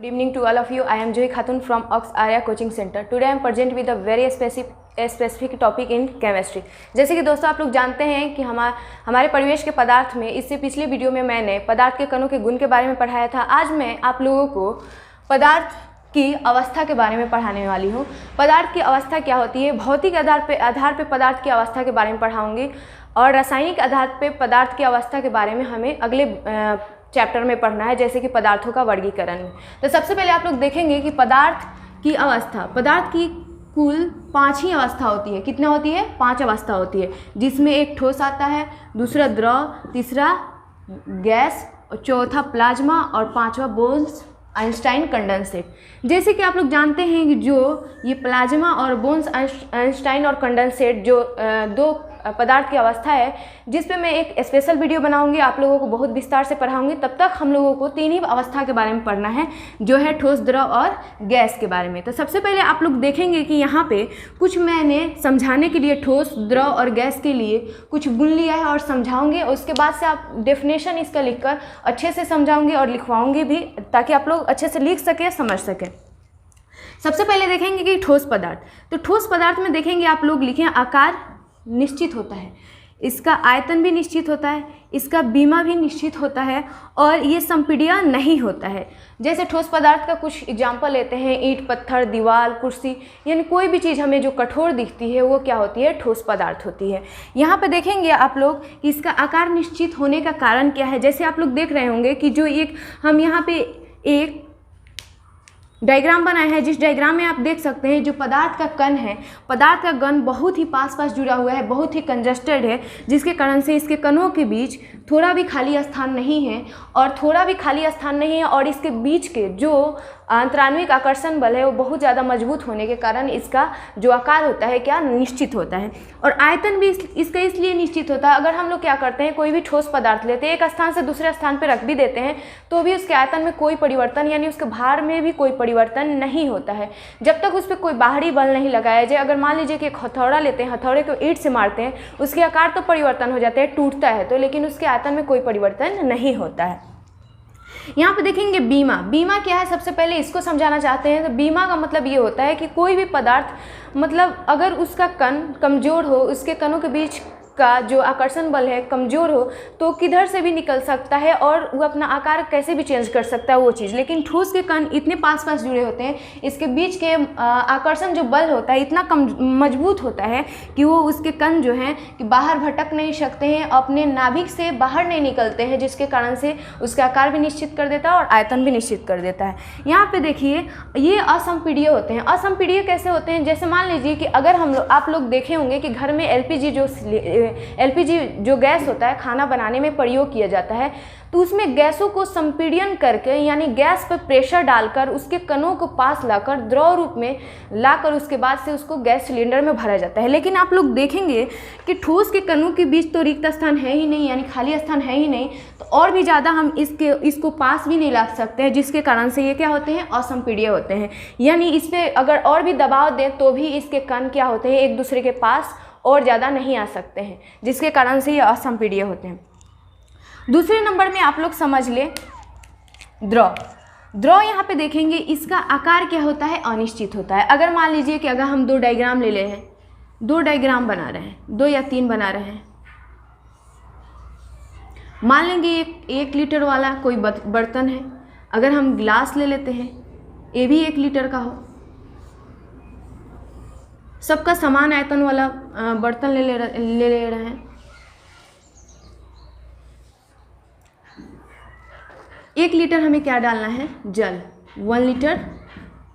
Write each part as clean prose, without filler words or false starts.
Good evening to all of you. I am Joy Khatun from Ox Arya Coaching Center. Today I am present with a very specific topic in chemistry. जैसे कि दोस्तों आप लोग जानते हैं कि हमारे परिवेश के पदार्थ में इससे पिछले वीडियो में मैंने पदार्थ के कणों के गुण के बारे में पढ़ाया था। आज मैं आप लोगों को पदार्थ की अवस्था के बारे में पढ़ाने वाली हूँ। पदार्थ की अवस्था क्या होती है, भौतिक आधार पे पदार्थ की अवस्था के बारे में पढ़ाऊँगी और रासायनिक आधार पे पदार्थ की अवस्था के बारे में हमें अगले चैप्टर में पढ़ना है, जैसे कि पदार्थों का वर्गीकरण। तो सबसे पहले आप लोग देखेंगे कि पदार्थ की अवस्था, पदार्थ की कुल 5 ही अवस्था होती है। कितना होती है? 5 अवस्था होती है, जिसमें एक ठोस आता है, दूसरा द्रव, तीसरा गैस, और चौथा प्लाज्मा और 5वां बोन्स आइंस्टाइन कंडेंसेट। जैसे कि आप लोग जानते हैं कि जो ये प्लाज्मा और बोन्स आइंस्टाइन और कंडेंसेट जो दो पदार्थ की अवस्था है, जिस पे मैं एक स्पेशल वीडियो बनाऊंगी, आप लोगों को बहुत विस्तार से पढ़ाऊंगी। तब तक हम लोगों को 3 ही अवस्था के बारे में पढ़ना है, जो है ठोस, द्रव और गैस के बारे में। तो सबसे पहले आप लोग देखेंगे कि यहाँ पे कुछ मैंने समझाने के लिए ठोस, द्रव और गैस के लिए कुछ गुण लिया है और समझाऊंगे। उसके बाद से आप डेफिनेशन इसका लिखकर अच्छे से समझाऊंगी और लिखवाऊंगी भी, ताकि आप लोग अच्छे से लिख सकें, समझ सकें। सबसे पहले देखेंगे कि ठोस पदार्थ। तो ठोस पदार्थ में देखेंगे आप लोग लिखें, आकार निश्चित होता है, इसका आयतन भी निश्चित होता है, इसका बीमा भी निश्चित होता है और ये संपीड्य नहीं होता है। जैसे ठोस पदार्थ का कुछ एग्जाम्पल लेते हैं, ईंट, पत्थर, दीवार, कुर्सी, यानी कोई भी चीज़ हमें जो कठोर दिखती है वो क्या होती है? ठोस पदार्थ होती है। यहाँ पे देखेंगे आप लोग कि इसका आकार निश्चित होने का कारण क्या है। जैसे आप लोग देख रहे होंगे कि जो एक हम यहाँ पे एक डायग्राम बनाया है, जिस डायग्राम में आप देख सकते हैं जो पदार्थ का कण है, पदार्थ का कण बहुत ही पास जुड़ा हुआ है, बहुत ही कंजस्टेड है, जिसके कारण से इसके कणों के बीच थोड़ा भी खाली स्थान नहीं है और इसके बीच के जो आंतराणविक आकर्षण बल है वो बहुत ज़्यादा मजबूत होने के कारण इसका जो आकार होता है क्या निश्चित होता है। और आयतन भी इसका इसलिए निश्चित होता है, अगर हम लोग क्या करते हैं, कोई भी ठोस पदार्थ लेते हैं, एक स्थान से दूसरे स्थान पर रख भी देते हैं, तो भी उसके आयतन में कोई परिवर्तन, यानी उसके भार में भी कोई परिवर्तन नहीं होता है, जब तक उस पर कोई बाहरी बल नहीं लगाया जाए। अगर मान लीजिए कि एक हथौड़ा लेते हैं, हथौड़े को ईंट से मारते हैं, उसके आकार तो परिवर्तन हो जाते हैं, टूटता है तो, लेकिन उसके आयतन में कोई परिवर्तन नहीं होता है। यहाँ पे देखेंगे बीमा। बीमा क्या है, सबसे पहले इसको समझाना चाहते हैं। तो बीमा का मतलब ये होता है कि कोई भी पदार्थ, मतलब अगर उसका कण कमज़ोर हो, उसके कणों के बीच का जो आकर्षण बल है कमज़ोर हो, तो किधर से भी निकल सकता है और वो अपना आकार कैसे भी चेंज कर सकता है वो चीज़। लेकिन ठोस के कण इतने पास जुड़े होते हैं, इसके बीच के आकर्षण जो बल होता है इतना मजबूत होता है कि वो उसके कण जो हैं कि बाहर भटक नहीं सकते हैं, अपने नाभिक से बाहर नहीं निकलते हैं, जिसके कारण से उसका आकार भी निश्चित कर देता है और आयतन भी निश्चित कर देता है। यहाँ पे देखिए, ये असंपीड्य होते हैं। असंपीड्य कैसे होते हैं? जैसे मान लीजिए कि अगर आप लोग देखे होंगे कि घर में एलपीजी जो गैस होता है, खाना बनाने में प्रयोग किया जाता है, तो उसमें गैसों को संपीड़न करके, यानी गैस पर प्रेशर डालकर उसके कणों को पास लाकर द्रव रूप में लाकर उसके बाद से उसको गैस सिलेंडर में भरा जाता है। लेकिन आप लोग देखेंगे कि ठोस के कणों के बीच तो रिक्त स्थान है ही नहीं, यानी खाली स्थान है ही नहीं, तो और भी ज़्यादा हम इसको पास भी नहीं ला सकते हैं, जिसके कारण से ये क्या होते हैं? असंपीड्य होते हैं। यानी इस पर अगर और भी दबाव दें तो भी इसके कण क्या होते हैं? एक दूसरे के पास और ज़्यादा नहीं आ सकते हैं, जिसके कारण से ये असंपीड्य होते हैं। दूसरे नंबर में आप लोग समझ ले द्रव। द्रव यहाँ पे देखेंगे, इसका आकार क्या होता है? अनिश्चित होता है। अगर मान लीजिए कि अगर हम 2 डायग्राम ले ले हैं, 2 डायग्राम बना रहे हैं, 2 या 3 बना रहे हैं, मान लेंगे 1 लीटर वाला कोई बर्तन है, अगर हम गिलास ले लेते हैं, ये भी 1 लीटर का हो, सबका समान आयतन वाला बर्तन ले रहे हैं, 1 लीटर हमें क्या डालना है? जल। 1 लीटर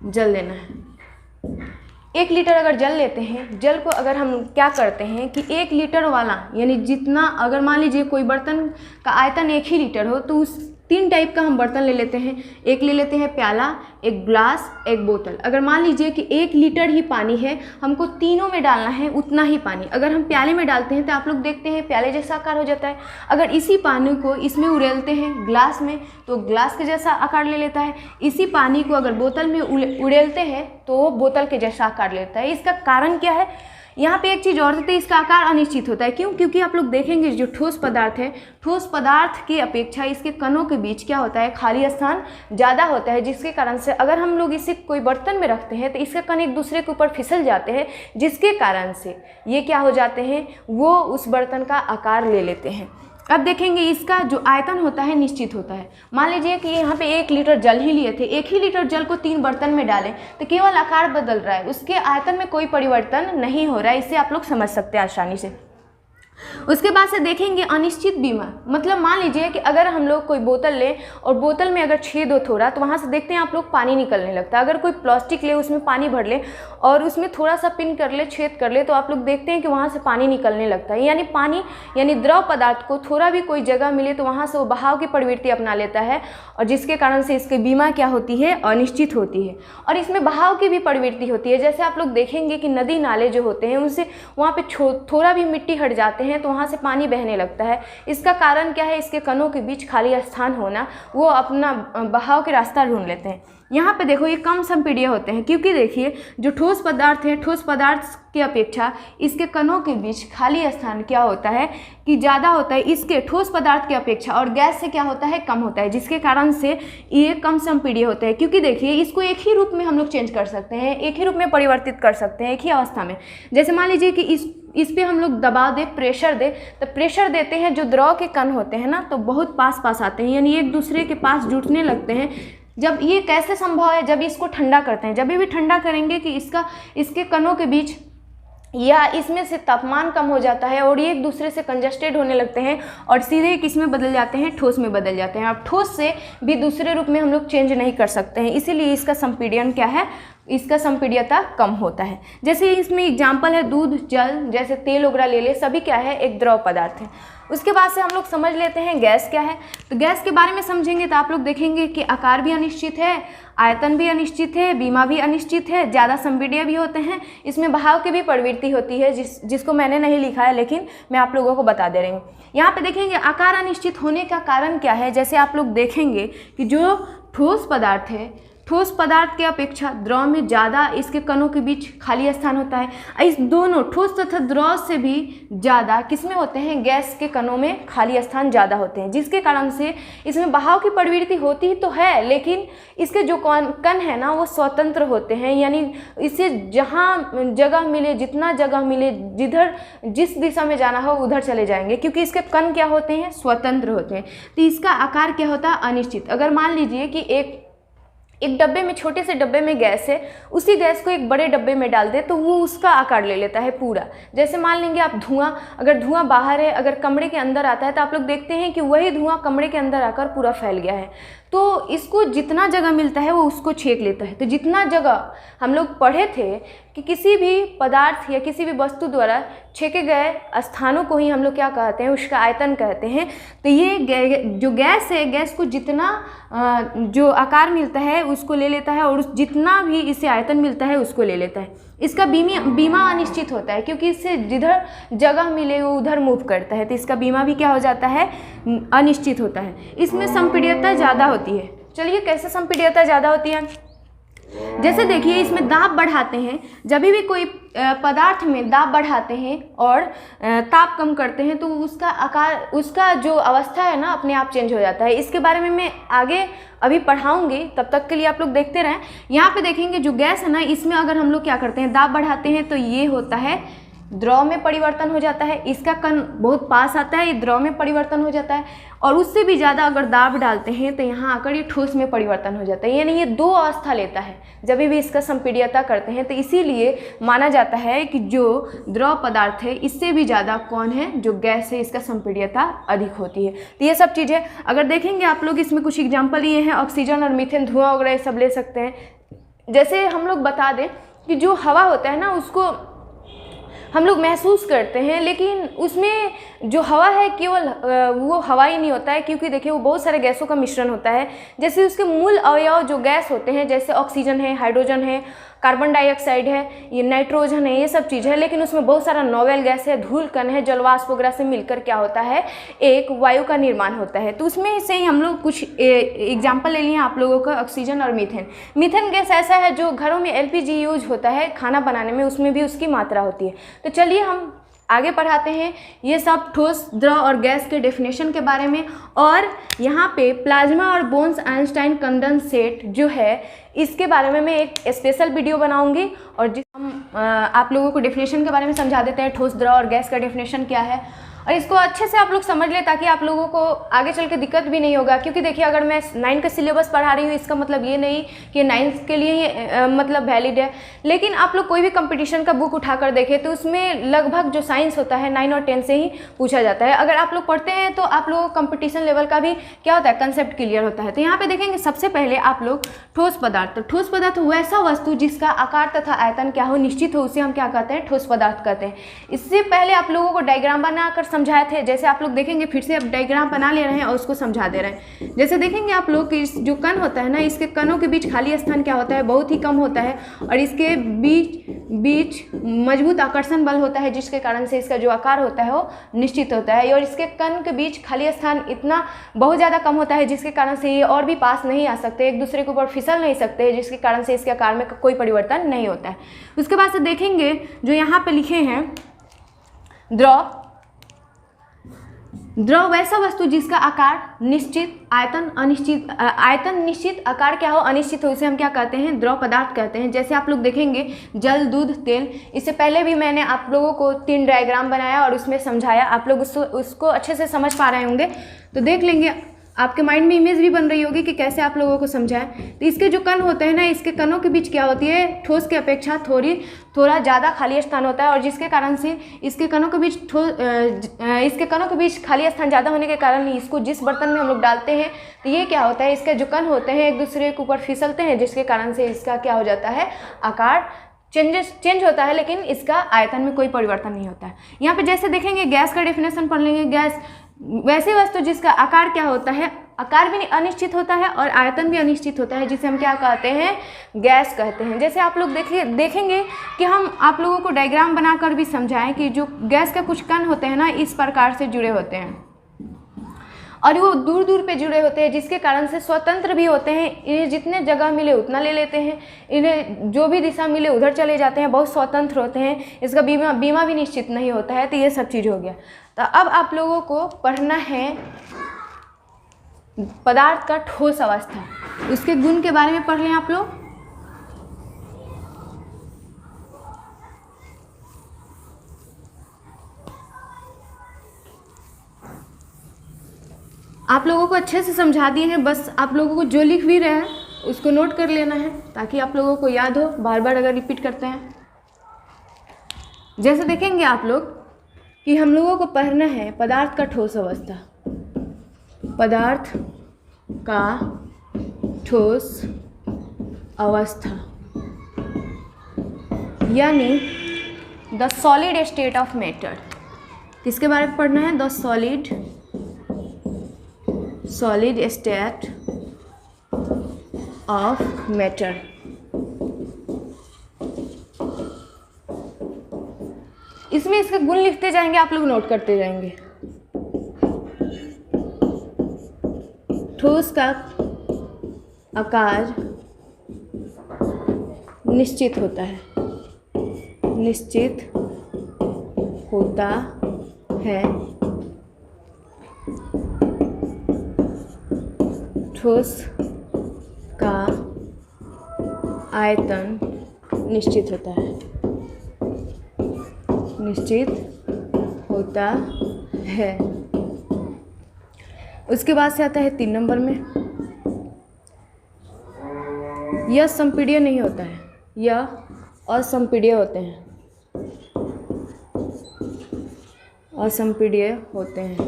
जल लेना है। 1 लीटर अगर जल लेते हैं, जल को अगर हम क्या करते हैं कि 1 लीटर वाला, यानी जितना, अगर मान लीजिए कोई बर्तन का आयतन 1 ही लीटर हो, तो उस 3 टाइप का हम बर्तन ले लेते हैं। एक ले लेते हैं प्याला, एक ग्लास, एक बोतल। अगर मान लीजिए कि 1 लीटर ही पानी है, हमको तीनों में डालना है उतना ही पानी। अगर हम प्याले में डालते हैं तो आप लोग देखते हैं प्याले जैसा आकार हो जाता है। अगर इसी पानी को इसमें उड़ेलते हैं ग्लास में, तो ग्लास के जैसा आकार ले लेता है। इसी पानी को अगर बोतल में उड़ेलते हैं तो वो बोतल के जैसा आकार लेता है। इसका कारण क्या है? यहाँ पे एक चीज़ और होती है, इसका आकार अनिश्चित होता है। क्यों? क्योंकि आप लोग देखेंगे जो ठोस पदार्थ है, ठोस पदार्थ की अपेक्षा इसके कणों के बीच क्या होता है, खाली स्थान ज़्यादा होता है, जिसके कारण से अगर हम लोग इसे कोई बर्तन में रखते हैं तो इसके कण एक दूसरे के ऊपर फिसल जाते हैं, जिसके कारण से ये क्या हो जाते हैं, वो उस बर्तन का आकार ले लेते हैं। अब देखेंगे इसका जो आयतन होता है निश्चित होता है। मान लीजिए कि यहाँ पे 1 लीटर जल ही लिए थे, 1 ही लीटर जल को 3 बर्तन में डालें तो केवल आकार बदल रहा है, उसके आयतन में कोई परिवर्तन नहीं हो रहा है। इससे आप लोग समझ सकते हैं आसानी से। उसके बाद से देखेंगे अनिश्चित बीमा, मतलब मान लीजिए कि अगर हम लोग कोई बोतल लें और बोतल में अगर छेद हो थोड़ा, तो वहाँ से देखते हैं आप लोग पानी निकलने लगता है। अगर कोई प्लास्टिक ले, उसमें पानी भर ले और उसमें थोड़ा सा पिन कर ले, छेद कर ले, तो आप लोग देखते हैं कि वहाँ से पानी निकलने लगता है। यानी पानी यानी द्रव पदार्थ को थोड़ा भी कोई जगह मिले तो वहाँ से वो बहाव की प्रवृत्ति अपना लेता है, और जिसके कारण से इसकी बीमा क्या होती है, अनिश्चित होती है। और इसमें बहाव की भी प्रवृत्ति होती है। जैसे आप लोग देखेंगे कि नदी नाले जो होते हैं उनसे वहाँ पे थोड़ा भी मिट्टी हट जाते हैं तो वहाँ से पानी बहने लगता है। इसका कारण क्या है, इसके कणों के बीच खाली स्थान होना, वो अपना बहाव के रास्ता ढूंढ लेते हैं। यहाँ पे देखो ये कम संपीड्य होते हैं, क्योंकि देखिए जो ठोस पदार्थ है, ठोस पदार्थ की अपेक्षा इसके कणों के बीच खाली स्थान क्या होता है कि ज़्यादा होता है इसके ठोस पदार्थ की अपेक्षा, और गैस से क्या होता है, कम होता है, जिसके कारण से ये कम संपीड्य होता है। क्योंकि देखिए इसको एक ही रूप में हम लोग चेंज कर सकते हैं, एक ही रूप में परिवर्तित कर सकते हैं, एक ही अवस्था में। जैसे मान लीजिए कि इस पे हम लोग दबाव दे, प्रेशर दे, तो प्रेशर देते हैं, जो द्रव के कण होते हैं ना, तो बहुत पास पास आते हैं, यानी एक दूसरे के पास जुटने लगते हैं। जब ये कैसे संभव है, जब इसको ठंडा करते हैं, जब भी ठंडा करेंगे कि इसके कणों के बीच या इसमें से तापमान कम हो जाता है और ये एक दूसरे से कंजस्टेड होने लगते हैं और सीधे किस में बदल जाते हैं, ठोस में बदल जाते हैं। अब ठोस से भी दूसरे रूप में हम लोग चेंज नहीं कर सकते हैं, इसीलिए इसका संपीड़न क्या है, इसका संपीड्यता कम होता है। जैसे इसमें एग्जाम्पल है दूध, जल, जैसे तेल वगैरह ले ले, सभी क्या है, एक द्रव पदार्थ है। उसके बाद से हम लोग समझ लेते हैं गैस क्या है। तो गैस के बारे में समझेंगे तो आप लोग देखेंगे कि आकार भी अनिश्चित है, आयतन भी अनिश्चित है, बीमा भी अनिश्चित है, ज़्यादा संपीड्य भी होते हैं, इसमें बहाव की भी प्रवृत्ति होती है, जिसको मैंने नहीं लिखा है, लेकिन मैं आप लोगों को बता दे रही हूँ। यहाँ पे देखेंगे आकार अनिश्चित होने का कारण क्या है। जैसे आप लोग देखेंगे कि जो ठोस पदार्थ है, ठोस पदार्थ के अपेक्षा द्रव में ज़्यादा इसके कणों के बीच खाली स्थान होता है। इस दोनों ठोस तथा द्रव से भी ज़्यादा किसमें होते हैं, गैस के कणों में खाली स्थान ज़्यादा होते हैं, जिसके कारण से इसमें बहाव की प्रवृत्ति होती तो है, लेकिन इसके जो कण है ना, वो स्वतंत्र होते हैं, यानी इसे जहाँ जगह मिले, जितना जगह मिले, जिस दिशा में जाना हो उधर चले जाएंगे, क्योंकि इसके कण क्या होते हैं, स्वतंत्र होते हैं। तो इसका आकार क्या होता है, अनिश्चित। अगर मान लीजिए कि एक डब्बे में, छोटे से डब्बे में गैस है, उसी गैस को एक बड़े डब्बे में डाल दे तो वो उसका आकार ले लेता है पूरा। जैसे मान लेंगे आप धुआं, अगर धुआं बाहर है, अगर कमरे के अंदर आता है तो आप लोग देखते हैं कि वही धुआं कमरे के अंदर आकर पूरा फैल गया है। तो इसको जितना जगह मिलता है वो उसको छेक लेता है। तो जितना जगह हम लोग पढ़े थे कि किसी भी पदार्थ या किसी भी वस्तु द्वारा छेके गए स्थानों को ही हम लोग क्या कहते हैं, उसका आयतन कहते हैं। तो ये जो गैस है, गैस को जितना जो आकार मिलता है उसको ले लेता है, और जितना भी इसे आयतन मिलता है उसको ले लेता है। इसका बीमा अनिश्चित होता है, क्योंकि इससे जिधर जगह मिले वो उधर मूव करता है, तो इसका बीमा भी क्या हो जाता है, अनिश्चित होता है। इसमें संपीड्यता ज़्यादा होती है। चलिए कैसे संपीड्यता ज़्यादा होती है। जैसे देखिए इसमें दाब बढ़ाते हैं, जब भी कोई पदार्थ में दाब बढ़ाते हैं और ताप कम करते हैं तो उसका आकार, उसका जो अवस्था है ना, अपने आप चेंज हो जाता है। इसके बारे में मैं आगे अभी पढ़ाऊंगी, तब तक के लिए आप लोग देखते रहें। यहाँ पे देखेंगे जो गैस है ना, इसमें अगर हम लोग क्या करते हैं, दाब बढ़ाते हैं तो ये होता है द्रव में परिवर्तन हो जाता है, इसका कण बहुत पास आता है, ये द्रव में परिवर्तन हो जाता है, और उससे भी ज़्यादा अगर दाब डालते हैं तो यहाँ आकर ये ठोस में परिवर्तन हो जाता है। यानी ये 2 अवस्था लेता है जब भी इसका संपीड्यता करते हैं। तो इसीलिए माना जाता है कि जो द्रव पदार्थ है इससे भी ज़्यादा कौन है, जो गैस है, इसका संपीड्यता अधिक होती है। तो ये सब चीज़ें अगर देखेंगे आप लोग, इसमें कुछ एग्जाम्पल ये हैं, ऑक्सीजन और मीथेन, धुआं वगैरह सब ले सकते हैं। जैसे हम लोग बता दें कि जो हवा होता है ना, उसको हम लोग महसूस करते हैं, लेकिन उसमें जो हवा है केवल वो हवा ही नहीं होता है, क्योंकि देखिए वो बहुत सारे गैसों का मिश्रण होता है। जैसे उसके मूल अवयव जो गैस होते हैं, जैसे ऑक्सीजन है, हाइड्रोजन है, कार्बन डाइऑक्साइड है, ये नाइट्रोजन है, ये सब चीज़ है, लेकिन उसमें बहुत सारा नोवेल गैस है, धूल कण है, जलवाष्प वगैरह से मिलकर क्या होता है, एक वायु का निर्माण होता है। तो उसमें से ही हम लोग कुछ एग्जाम्पल ले लिए आप लोगों का, ऑक्सीजन और मीथेन। मीथेन गैस ऐसा है जो घरों में एलपीजी यूज होता है खाना बनाने में, उसमें भी उसकी मात्रा होती है। तो चलिए हम आगे पढ़ाते हैं ये सब ठोस, द्रव और गैस के डेफिनेशन के बारे में। और यहाँ पे प्लाज्मा और बोन्स आइंस्टाइन कंडेंसेट जो है, इसके बारे में मैं एक स्पेशल वीडियो बनाऊंगी और जिस हम आप लोगों को डेफिनेशन के बारे में समझा देते हैं, ठोस, द्रव और गैस का डेफिनेशन क्या है, और इसको अच्छे से आप लोग समझ लें ताकि आप लोगों को आगे चल के दिक्कत भी नहीं होगा। क्योंकि देखिए, अगर मैं 9 का सिलेबस पढ़ा रही हूँ, इसका मतलब ये नहीं कि 9th के लिए ही मतलब वैलिड है। लेकिन आप लोग कोई भी कंपटीशन का बुक उठाकर देखें तो उसमें लगभग जो साइंस होता है 9 और 10 से ही पूछा जाता है। अगर आप लोग पढ़ते हैं तो आप लोगों को कंपटीशन लेवल का भी क्या होता है, कंसेप्ट क्लियर होता है। तो यहाँ पे देखेंगे सबसे पहले आप लोग ठोस पदार्थ। तो ठोस पदार्थ वैसा वस्तु जिसका आकार तथा आयतन क्या हो, निश्चित हो, उसे हम क्या कहते हैं, ठोस पदार्थ कहते हैं। इससे पहले आप लोगों को डायग्राम बनाकर समझाए थे, जैसे आप लोग देखेंगे फिर से अब डायग्राम बना ले रहे हैं और उसको समझा दे रहे हैं। जैसे देखेंगे आप लोग कि जो कण होता है ना, इसके कणों के बीच खाली स्थान क्या होता है, बहुत ही कम होता है, और इसके बीच मजबूत आकर्षण बल होता है, जिसके कारण से इसका जो आकार होता है वो निश्चित होता है। और इसके कण के बीच खाली स्थान इतना बहुत ज़्यादा कम होता है, जिसके कारण से ये और भी पास नहीं आ सकते, एक दूसरे के ऊपर फिसल नहीं सकते, जिसके कारण से इसके आकार में कोई परिवर्तन नहीं होता है। उसके बाद से देखेंगे जो यहाँ पे लिखे हैं, द्रव। द्रव वैसा वस्तु जिसका आकार निश्चित, आयतन अनिश्चित, आयतन निश्चित, आकार क्या हो, अनिश्चित हो, इसे हम क्या कहते हैं, द्रव पदार्थ कहते हैं। जैसे आप लोग देखेंगे जल, दूध, तेल। इससे पहले भी मैंने आप लोगों को 3 डायग्राम बनाया और उसमें समझाया, आप लोग उसको अच्छे से समझ पा रहे होंगे। तो देख लेंगे, आपके माइंड में इमेज भी बन रही होगी कि कैसे आप लोगों को समझाएं। तो इसके जो कण होते हैं ना, इसके कणों के बीच क्या होती है, ठोस की अपेक्षा थोड़ा ज़्यादा खाली स्थान होता है, और जिसके कारण से इसके कणों के बीच खाली स्थान ज़्यादा होने के कारण इसको जिस बर्तन में हम लोग डालते हैं तो ये क्या होता है, इसके जो कण होते हैं एक दूसरे के ऊपर फिसलते हैं, जिसके कारण से इसका क्या हो जाता है, आकार चेंज होता है, लेकिन इसका आयतन में कोई परिवर्तन नहीं होता है। यहाँ पे जैसे देखेंगे गैस का डेफिनेशन पढ़ लेंगे। गैस वैसी वस्तु जिसका आकार क्या होता है, आकार भी अनिश्चित होता है और आयतन भी अनिश्चित होता है, जिसे हम क्या कहते हैं, गैस कहते हैं। जैसे आप लोग देखेंगे कि हम आप लोगों को डायग्राम बनाकर भी समझाएं कि जो गैस का कुछ कण होते हैं ना, इस प्रकार से जुड़े होते हैं और वो दूर दूर पे जुड़े होते हैं, जिसके कारण से स्वतंत्र भी होते हैं। इन्हें जितने जगह मिले उतना ले लेते हैं, इन्हें जो भी दिशा मिले उधर चले जाते हैं, बहुत स्वतंत्र होते हैं। इसका बीमा भी निश्चित नहीं होता है। तो ये सब चीज़ हो गया। तो अब आप लोगों को पढ़ना है पदार्थ का ठोस अवस्था, उसके गुण के बारे में पढ़ लें आप लोग। आप लोगों को अच्छे से समझा दिए हैं, बस आप लोगों को जो लिख भी रहे हैं उसको नोट कर लेना है ताकि आप लोगों को याद हो, बार बार अगर रिपीट करते हैं। जैसे देखेंगे आप लोग कि हम लोगों को पढ़ना है पदार्थ का ठोस अवस्था। पदार्थ का ठोस अवस्था यानी the solid state of matter. किसके बारे में पढ़ना है, the solid state of matter. इसमें इसके गुण लिखते जाएंगे, आप लोग नोट करते जाएंगे। ठोस का आकार निश्चित होता है, निश्चित होता है। ठोस का आयतन निश्चित होता है, निश्चित होता है। उसके बाद से आता है 3 नंबर में, यह संपीड्य नहीं होता है, यह असंपीड्य होते हैं, असंपीड्य होते हैं,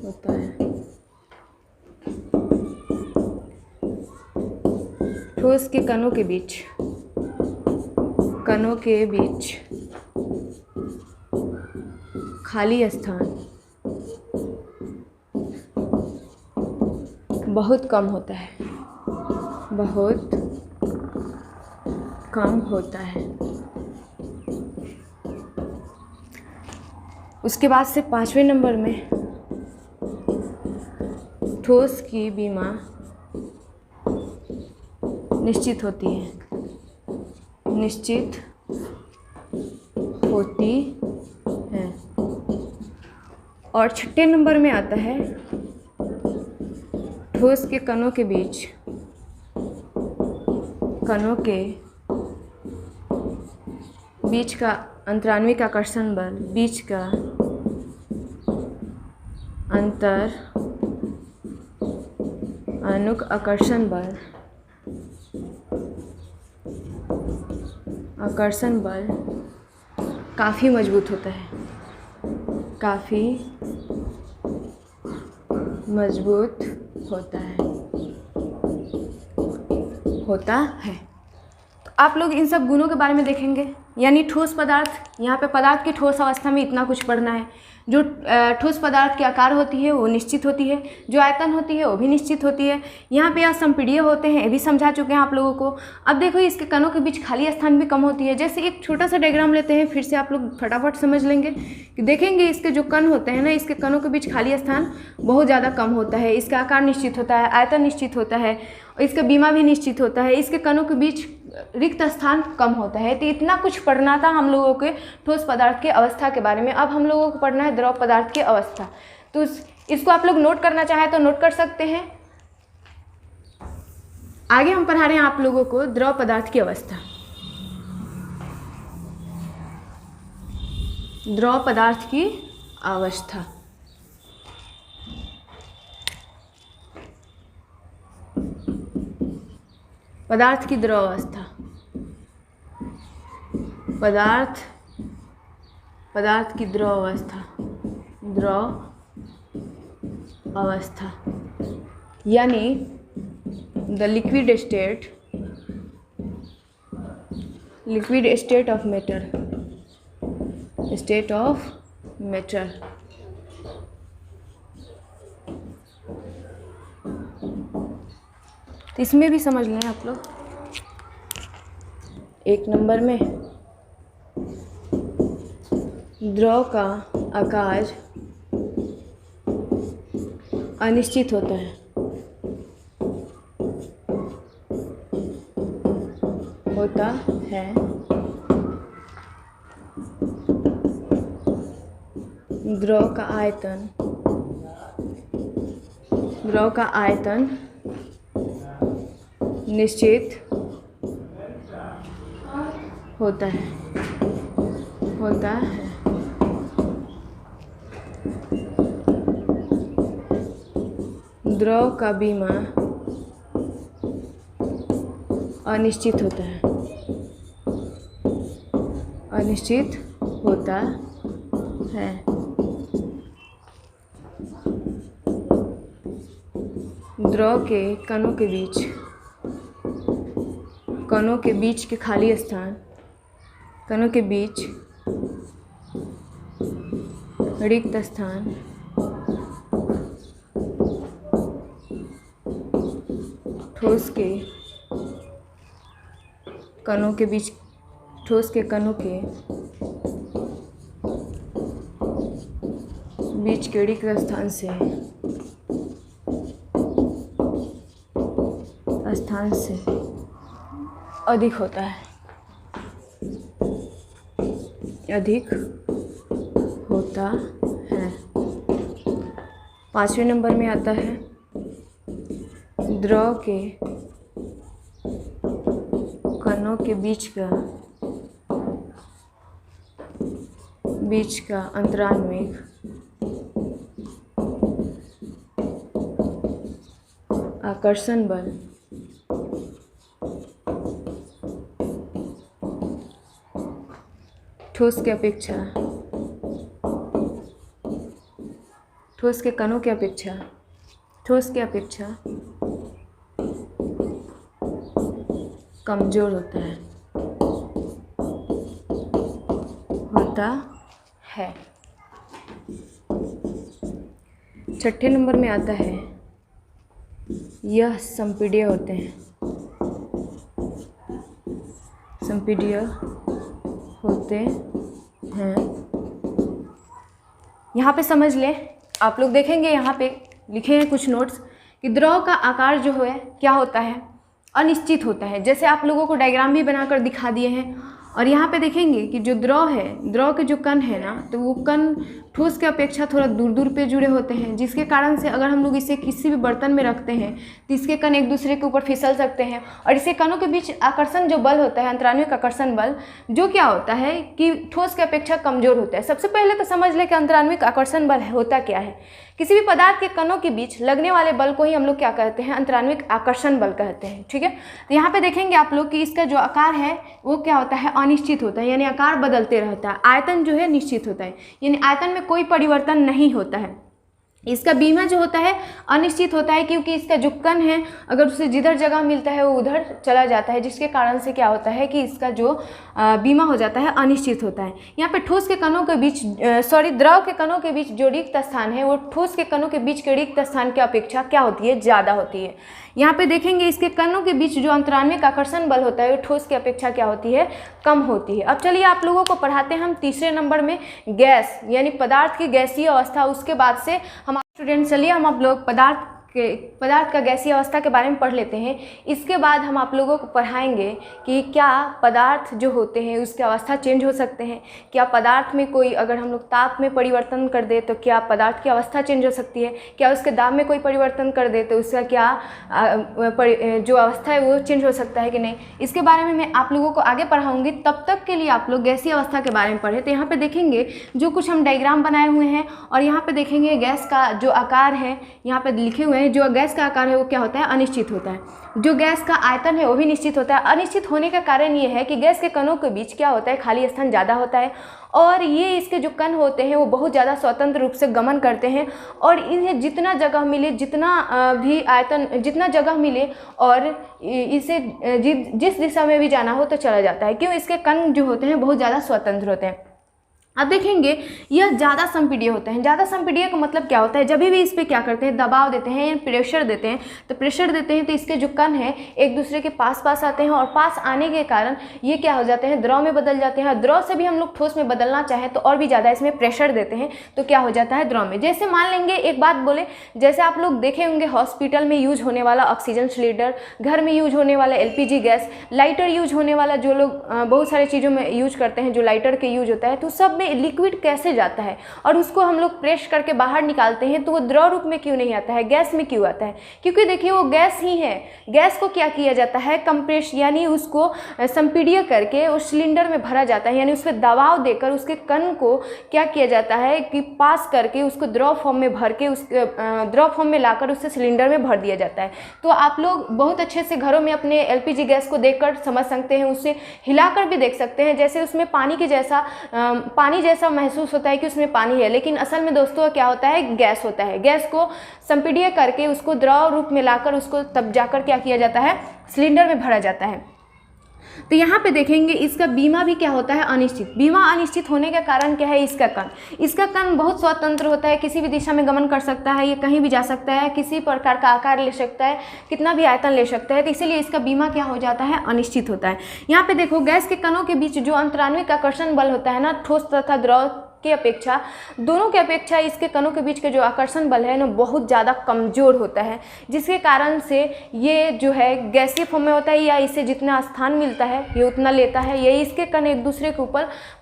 होता है। ठोस के कणों के बीच खाली स्थान बहुत कम होता है, बहुत कम होता है। उसके बाद से 5वें नंबर में ठोस की बीमा निश्चित होती है, निश्चित होती है। और 6ठे नंबर में आता है ठोस के कणों के बीच, कणों के बीच का अंतराण्विक आकर्षण बल, बीच का अंतर आणुक आकर्षण बल, आकर्षण बल काफ़ी मजबूत होता है, काफ़ी मजबूत होता है। तो आप लोग इन सब गुणों के बारे में देखेंगे। यानी ठोस पदार्थ, यहाँ पे पदार्थ की ठोस अवस्था में इतना कुछ पढ़ना है। जो ठोस पदार्थ की आकार होती है वो निश्चित होती है, जो आयतन होती है वो भी निश्चित होती है। यहाँ पे असंपीडीय होते हैं, ये भी समझा चुके हैं आप लोगों को। अब देखो इसके कणों के बीच खाली स्थान भी कम होती है। जैसे एक छोटा सा डायग्राम लेते हैं, फिर से आप लोग फटाफट समझ लेंगे कि देखेंगे इसके जो कण होते हैं ना, इसके कणों के बीच खाली स्थान बहुत ज़्यादा कम होता है। इसका आकार निश्चित होता है, आयतन निश्चित होता है, इसका बीमा भी निश्चित होता है। इसके कणों के बीच रिक्त स्थान कम होता है। तो इतना कुछ पढ़ना था हम लोगों के ठोस पदार्थ की अवस्था के बारे में। अब हम लोगों को पढ़ना है द्रव पदार्थ की अवस्था। तो इसको आप लोग नोट करना चाहें तो नोट कर सकते हैं। आगे हम पढ़ा रहे हैं आप लोगों को द्रव पदार्थ की अवस्था। द्रव पदार्थ की अवस्था, पदार्थ की द्रव अवस्था, पदार्थ की द्रव अवस्था, द्रव अवस्था यानी the liquid state of matter, state of matter. तो इसमें भी समझ लें आप लोग। 1 नंबर में द्रव का आकार अनिश्चित होता है, द्रव का आयतन निश्चित होता है। द्रव का बीमा अनिश्चित होता है, द्रव के कणों के बीच के खाली स्थान, कणों के बीच रिक्त स्थान ठोस के कणों के बीच, ठोस के कणों के बीच के रिक्त स्थान से अधिक होता है, अधिक होता है। 5वें नंबर में आता है द्रव के कणों के बीच का अंतरान्विक आकर्षण बल ठोस के अपेक्षा, ठोस के कणों की अपेक्षा, ठोस की अपेक्षा कमजोर होता है। 6ठे नंबर में आता है यह संपीड्य होते हैं। संपीड्य होते हैं। यहाँ पे समझ लें, आप लोग देखेंगे यहाँ पे लिखे हैं कुछ नोट्स कि द्रव का आकार जो है क्या होता है, अनिश्चित होता है। जैसे आप लोगों को डायग्राम भी बनाकर दिखा दिए हैं। और यहाँ पे देखेंगे कि जो द्रव है, द्रव के जो कण है ना, तो वो कण ठोस के अपेक्षा थोड़ा दूर दूर पे जुड़े होते हैं, जिसके कारण से अगर हम लोग इसे किसी भी बर्तन में रखते हैं तो इसके कण एक दूसरे के ऊपर फिसल सकते हैं। और इसके कणों के बीच आकर्षण जो बल होता है, अंतराण्विक आकर्षण बल, जो क्या होता है कि ठोस के अपेक्षा कमजोर होता है। सबसे पहले तो समझ लें कि अंतराण्विक आकर्षण बल होता क्या है। किसी भी पदार्थ के कणों के बीच लगने वाले बल को ही हम लोग क्या कहते हैं, अंतराण्विक आकर्षण बल कहते हैं। ठीक है, तो यहाँ पे देखेंगे आप लोग कि इसका जो आकार है वो क्या होता है, अनिश्चित होता है, यानी आकार बदलते रहता है। आयतन जो है निश्चित होता है, यानी आयतन में कोई परिवर्तन नहीं होता है। इसका बीमा जो होता है अनिश्चित होता है, क्योंकि इसका जो कण है अगर उसे जिधर जगह मिलता है वो उधर चला जाता है, जिसके कारण से क्या होता है कि इसका जो बीमा हो जाता है अनिश्चित होता है। यहाँ पे ठोस के कणों के बीच द्रव के कणों के बीच जो रिक्त स्थान है वो ठोस के कणों के बीच के रिक्त स्थान की अपेक्षा क्या होती है, ज़्यादा होती है। यहाँ पे देखेंगे इसके कणों के बीच जो अंतराण्विक आकर्षण बल होता है वो ठोस की अपेक्षा क्या होती है, कम होती है। अब चलिए आप लोगों को पढ़ाते हैं हम तीसरे नंबर में गैस, यानी पदार्थ की गैसीय अवस्था। उसके बाद से हम स्टूडेंट चलिए हम आप लोग पदार्थ का गैसीय अवस्था के बारे में पढ़ लेते हैं। इसके बाद हम आप लोगों को पढ़ाएंगे कि क्या पदार्थ जो होते हैं उसकी अवस्था चेंज हो सकते हैं, क्या पदार्थ में कोई अगर हम लोग ताप में परिवर्तन कर दे तो क्या पदार्थ की अवस्था चेंज हो सकती है, क्या उसके दाब में कोई परिवर्तन कर दे तो उसका क्या जो अवस्था है वो चेंज हो सकता है कि नहीं। इसके बारे में मैं आप लोगों को आगे पढ़ाऊँगी। तब तक के लिए आप लोग गैसीय अवस्था के बारे में पढ़े। तो यहाँ पर देखेंगे जो कुछ हम डायग्राम बनाए हुए हैं और यहाँ पर देखेंगे गैस का जो आकार है यहाँ पर लिखे हुए हैं। जो गैस का आकार है वो क्या होता है, अनिश्चित होता है। जो गैस का आयतन है वो भी निश्चित होता है। अनिश्चित होने का कारण ये है कि गैस के कणों के बीच क्या होता है, खाली स्थान ज़्यादा होता है और ये इसके जो कण होते हैं वो बहुत ज़्यादा स्वतंत्र रूप से गमन करते हैं और इन्हें जितना जगह मिले, जितना भी आयतन, जितना जगह मिले और इसे जिस दिशा में भी जाना हो तो चला जाता है। क्यों, इसके कण जो होते हैं बहुत ज़्यादा स्वतंत्र होते हैं। अब देखेंगे यह ज़्यादा संपीड्य होते हैं। ज़्यादा संपीड्य का मतलब क्या होता है, जब भी इस पर क्या करते हैं, दबाव देते हैं या प्रेशर देते हैं, तो प्रेशर देते हैं तो इसके जो कण हैं एक दूसरे के पास आते हैं और पास आने के कारण ये क्या हो जाते हैं, द्रव में बदल जाते हैं। द्रव से भी हम लोग ठोस में बदलना चाहें तो और भी ज़्यादा इसमें प्रेशर देते हैं तो क्या हो जाता है, द्रव में। जैसे मान लेंगे, एक बात बोले, जैसे आप लोग देखे होंगे हॉस्पिटल में यूज होने वाला ऑक्सीजन सिलेंडर, घर में यूज होने वाला LPG गैस, लाइटर यूज होने वाला, जो लोग बहुत सारी चीज़ों में यूज करते हैं जो लाइटर के यूज होता है, तो सब में लिक्विड कैसे जाता है और उसको हम लोग प्रेस करके बाहर निकालते हैं तो वो द्रव रूप में क्यों नहीं आता है, गैस में क्यों आता है? क्योंकि देखिए वो गैस ही है। गैस को क्या किया जाता है, कंप्रेस यानी उसको संपीड्य करके उस सिलेंडर में भरा जाता है, यानी उस पर दबाव देकर उसके कण को क्या किया जाता है कि पास करके उसको द्रव फॉर्म में भर के उसके द्रव फॉर्म में लाकर उससे सिलेंडर में भर दिया जाता है। तो आप लोग बहुत अच्छे से घरों में अपने LPG गैस को देखकर समझ सकते हैं, उससे हिलाकर भी देख सकते हैं, जैसे उसमें पानी जैसा महसूस होता है कि उसमें पानी है, लेकिन असल में दोस्तों क्या होता है, गैस होता है। गैस को संपीड्य करके उसको द्रव रूप में लाकर उसको तब जाकर क्या किया जाता है, सिलेंडर में भरा जाता है। तो यहाँ पे देखेंगे इसका बीमा भी क्या होता है, अनिश्चित। बीमा अनिश्चित होने का कारण क्या है, इसका कण बहुत स्वतंत्र होता है, किसी भी दिशा में गमन कर सकता है, ये कहीं भी जा सकता है, किसी प्रकार का आकार ले सकता है, कितना भी आयतन ले सकता है, तो इसीलिए इसका बीमा क्या हो जाता है, अनिश्चित होता है। यहाँ पे देखो गैस के कणों के बीच जो अंतराण्विक आकर्षण बल होता है ना, ठोस तथा द्रव के अपेक्षा, दोनों के अपेक्षा इसके कणों के बीच के जो आकर्षण बल है ना बहुत ज़्यादा कमज़ोर होता है, जिसके कारण से ये जो है गैसीय फॉर्म में होता है, या इसे जितना स्थान मिलता है ये उतना लेता है। ये इसके कण एक दूसरे के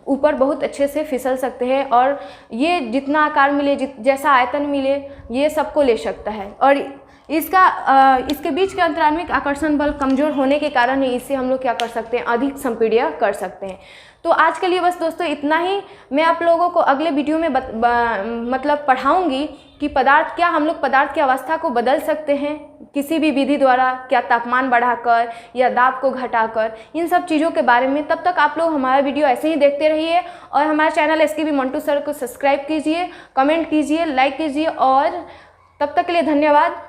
ऊपर बहुत अच्छे से फिसल सकते हैं और ये जितना आकार मिले, जैसा आयतन मिले, ये सबको ले सकता है। और इसके बीच के अंतराण्विक आकर्षण बल कमज़ोर होने के कारण ही इसे हम लोग क्या कर सकते हैं, अधिक संपीड्य कर सकते हैं। तो आज के लिए बस दोस्तों इतना ही। मैं आप लोगों को अगले वीडियो में मतलब पढ़ाऊंगी कि क्या हम लोग पदार्थ की अवस्था को बदल सकते हैं किसी भी विधि द्वारा, क्या तापमान बढ़ाकर या दाब को घटाकर, इन सब चीज़ों के बारे में। तब तक आप लोग हमारा वीडियो ऐसे ही देखते रहिए और हमारे चैनल SKB मंटू सर को सब्सक्राइब कीजिए, कमेंट कीजिए, लाइक कीजिए और तब तक के लिए धन्यवाद।